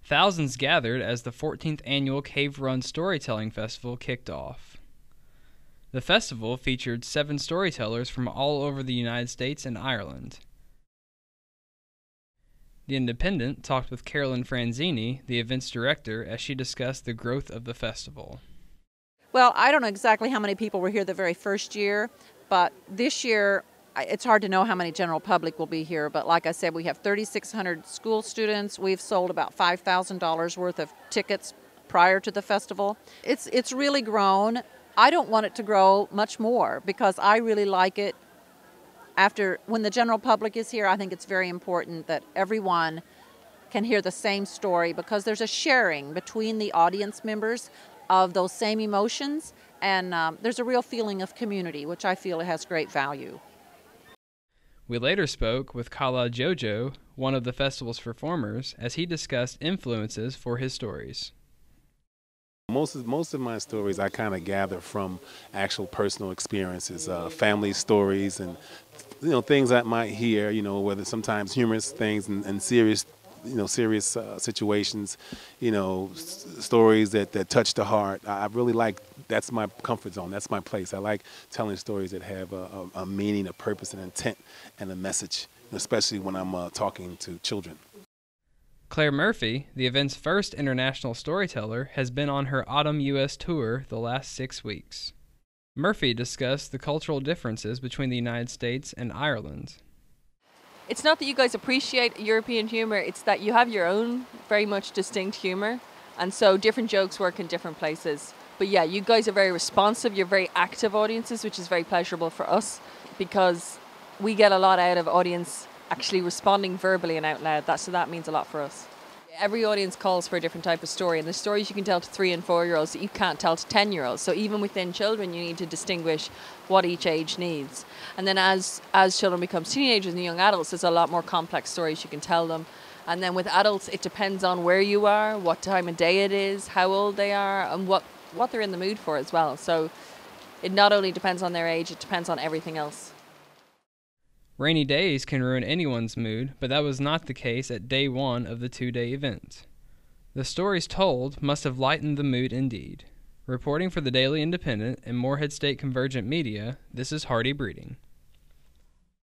Thousands gathered as the 14th annual Cave Run Storytelling Festival kicked off. The festival featured 7 storytellers from all over the United States and Ireland. The Independent talked with Carolyn Franzini, the event's director, as she discussed the growth of the festival. Well, I don't know exactly how many people were here the very first year, but this year it's hard to know how many general public will be here. But like I said, we have 3,600 school students. We've sold about $5,000 worth of tickets prior to the festival. It's really grown. I don't want it to grow much more because I really like it. When the general public is here, I think it's very important that everyone can hear the same story because there's a sharing between the audience members of those same emotions, and there's a real feeling of community, which I feel has great value. We later spoke with Kala Jojo, one of the festival's performers, as he discussed influences for his stories. Most of my stories I kind of gather from actual personal experiences, family stories, and things I might hear. Whether sometimes humorous things and serious, serious situations. Stories that touch the heart. I really like. That's my comfort zone. That's my place. I like telling stories that have a meaning, a purpose, an intent, and a message. Especially when I'm talking to children. Claire Murphy, the event's first international storyteller, has been on her autumn U.S. tour the last 6 weeks. Murphy discussed the cultural differences between the United States and Ireland. It's not that you guys appreciate European humor, it's that you have your own very much distinct humor, and so different jokes work in different places. But yeah, you guys are very responsive, you're very active audiences, which is very pleasurable for us because we get a lot out of audience actually responding verbally and out loud. So that means a lot for us. Every audience calls for a different type of story, and the stories you can tell to 3- and 4-year-olds that you can't tell to 10-year-olds. So even within children, you need to distinguish what each age needs. And then as children become teenagers and young adults, there's a lot more complex stories you can tell them. And then with adults, it depends on where you are, what time of day it is, how old they are, and what they're in the mood for as well. So it not only depends on their age, it depends on everything else. Rainy days can ruin anyone's mood, but that was not the case at day 1 of the 2-day event. The stories told must have lightened the mood indeed. Reporting for the Daily Independent and Morehead State Convergent Media, this is Hardy Breeding.